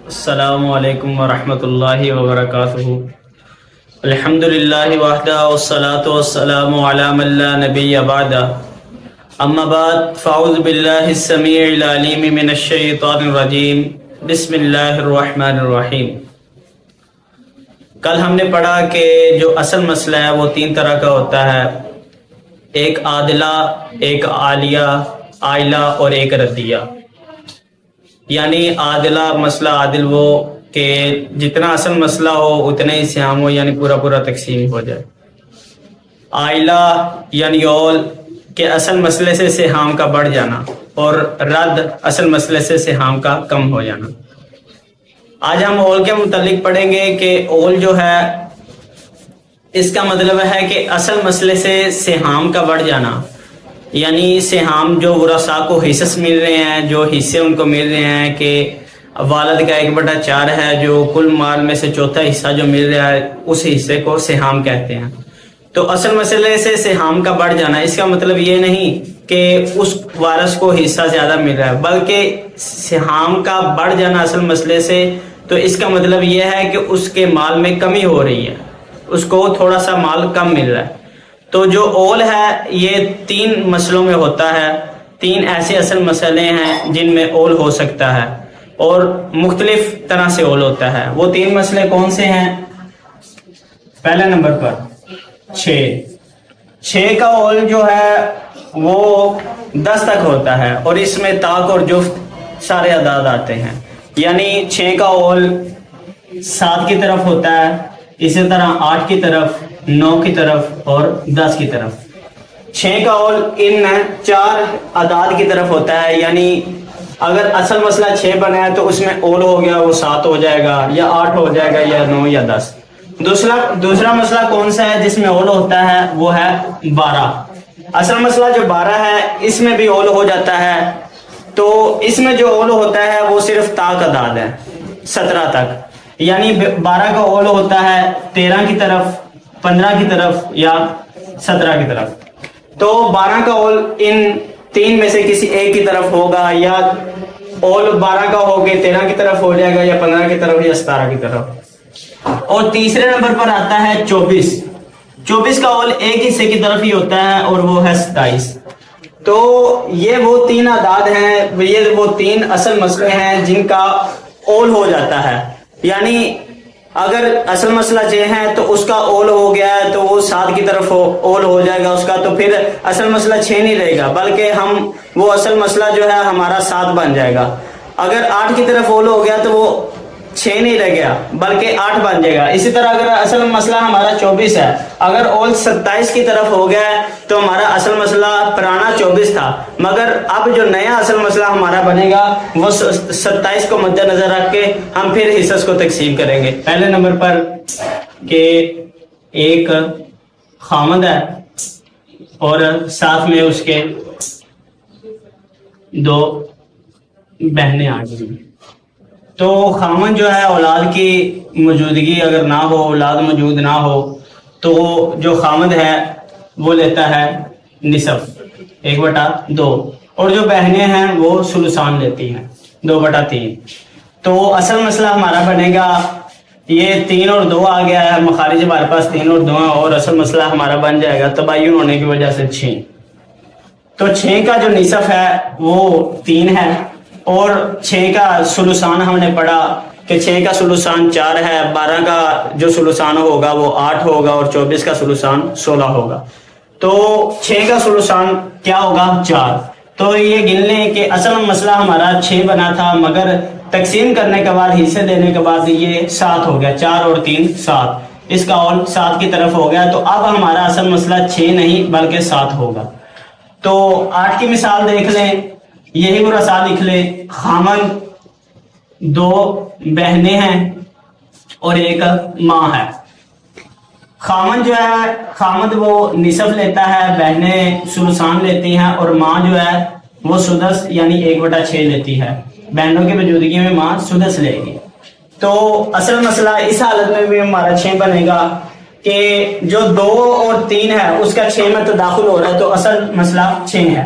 السلام علیکم ورحمۃ اللہ وبرکاتہ۔ الحمدللہ وحدہ والصلاة والسلام علی من لا نبی بعدہ، اما بعد فاعوذ باللہ السمیع العلیم من الشیطان الرجیم، بسم اللہ الرحمن الرحیم۔ کل ہم نے پڑھا کہ جو اصل مسئلہ ہے وہ تین طرح کا ہوتا ہے، ایک عادلہ، ایک عالیہ، عائلہ اور ایک ردیہ۔ یعنی عادلہ مسئلہ، عادل وہ کہ جتنا اصل مسئلہ ہو اتنے ہی سہام ہو، یعنی پورا پورا تقسیم ہو جائے۔ عائلہ یعنی اول کہ اصل مسئلے سے سہام کا بڑھ جانا، اور رد اصل مسئلے سے سہام کا کم ہو جانا۔ آج ہم اول کے متعلق پڑھیں گے کہ اول جو ہے اس کا مطلب ہے کہ اصل مسئلے سے سہام کا بڑھ جانا، یعنی سہام جو ورثاء کو حصص مل رہے ہیں، جو حصے ان کو مل رہے ہیں کہ والد کا 1/4 ہے، جو کل مال میں سے چوتھا حصہ جو مل رہا ہے اس حصے کو سہام کہتے ہیں۔ تو اصل مسئلے سے سہام کا بڑھ جانا، اس کا مطلب یہ نہیں کہ اس وارث کو حصہ زیادہ مل رہا ہے، بلکہ سہام کا بڑھ جانا اصل مسئلے سے، تو اس کا مطلب یہ ہے کہ اس کے مال میں کمی ہو رہی ہے، اس کو تھوڑا سا مال کم مل رہا ہے۔ تو جو اول ہے یہ 3 مسئلوں میں ہوتا ہے، 3 ایسے اصل مسئلے ہیں جن میں اول ہو سکتا ہے، اور مختلف طرح سے اول ہوتا ہے۔ وہ 3 مسئلے کون سے ہیں؟ پہلے نمبر پر 6 کا اول جو ہے وہ 10 تک ہوتا ہے، اور اس میں طاق اور جفت سارے اعداد آتے ہیں، یعنی 6 کا اول 7 کی طرف ہوتا ہے، اسی طرح 8 کی طرف، 9 کی طرف اور 10 کی طرف۔ 6 کا اول ان 4 اعداد کی طرف ہوتا ہے، یعنی اگر اصل مسئلہ 6 بنا ہے تو اس میں اول ہو گیا وہ 7 ہو جائے گا، یا 8 ہو جائے گا، یا 9 یا 10۔ دوسرا مسئلہ کون سا ہے جس میں اول ہوتا ہے؟ وہ ہے 12۔ اصل مسئلہ جو 12 ہے اس میں بھی اول ہو جاتا ہے، تو اس میں جو اول ہوتا ہے وہ صرف طاق اعداد ہے 17 تک، یعنی 12 کا اول ہوتا ہے 13 کی طرف، 15 کی طرف یا 17 کی طرف۔ تو 12 کا اول ان 3 میں سے کسی ایک کی طرف ہوگا، یا اول 12 کا ہو کے 13 کی طرف ہو جائے گا، یا 15 کی طرف یا 17 کی طرف۔ اور تیسرے نمبر پر آتا ہے 24 کا اول ایک حصے کی طرف ہی ہوتا ہے، اور وہ ہے 27۔ تو یہ وہ 3 اعداد ہیں، یہ وہ 3 اصل مسئلے ہیں جن کا اول ہو جاتا ہے، یعنی اگر اصل مسئلہ 6 ہے تو اس کا اول ہو گیا ہے تو وہ 7 کی طرف اول ہو جائے گا اس کا، تو پھر اصل مسئلہ 6 نہیں رہے گا، بلکہ وہ اصل مسئلہ جو ہے ہمارا 7 بن جائے گا۔ اگر 8 کی طرف اول ہو گیا تو وہ 6 نہیں رہ گیا بلکہ 8 بن جائے گا۔ اسی طرح اگر اصل مسئلہ ہمارا 24 ہے، اگر اول 27 کی طرف ہو گیا ہے تو ہمارا اصل مسئلہ پرانا 24 تھا، مگر اب جو نیا اصل مسئلہ ہمارا بنے گا وہ 27 کو مد نظر رکھ کے ہم پھر حصص کو تقسیم کریں گے۔ پہلے نمبر پر کہ ایک خامد ہے اور ساتھ میں اس کے 2 بہنیں آ گئی، تو خامن جو ہے اولاد کی موجودگی اگر نہ ہو، اولاد موجود نہ ہو، تو جو خامد ہے وہ لیتا ہے نصف 1/2، اور جو بہنیں ہیں وہ ثلثان لیتی ہیں 2/3۔ تو اصل مسئلہ ہمارا بنے گا، یہ 3 اور 2 آ گیا ہے، مخارج ہمارے پاس 3 اور 2 ہیں، اور اصل مسئلہ ہمارا بن جائے گا تباین ہونے کی وجہ سے 6۔ تو 6 کا جو نصف ہے وہ 3 ہے، اور 6 کا ثلثان ہم نے پڑھا کہ 6 کا ثلثان 4 ہے، 12 کا جو ثلثان ہوگا وہ 8 ہوگا، اور 24 کا ثلثان 16 ہوگا۔ تو 6 کا ثلثان کیا ہوگا؟ 4۔ تو یہ گن لیں کہ اصل مسئلہ ہمارا 6 بنا تھا، مگر تقسیم کرنے کے بعد، حصے دینے کے بعد یہ 7 ہو گیا، 4 اور 3 7، اس کا اول 7 کی طرف ہو گیا۔ تو اب ہمارا اصل مسئلہ 6 نہیں بلکہ 7 ہوگا۔ تو 8 کی مثال دیکھ لیں، یہی ورثاء لکھ لیں، خامن 2 بہنیں ہیں اور ایک ماں ہے۔ خامن جو ہے، خامد وہ نصف لیتا ہے، بہنیں ثلثان لیتی ہیں، اور ماں جو ہے وہ سدس یعنی 1/6 لیتی ہے۔ بہنوں کی موجودگی میں ماں سدس لے گی۔ تو اصل مسئلہ اس حالت میں بھی ہمارا 6 بنے گا کہ جو 2 اور 3 ہے اس کا 6 میں تداخل ہو رہا ہے، تو اصل مسئلہ 6 ہے۔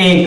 1,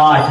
8।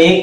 1,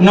9।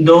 2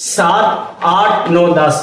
7 8 9 10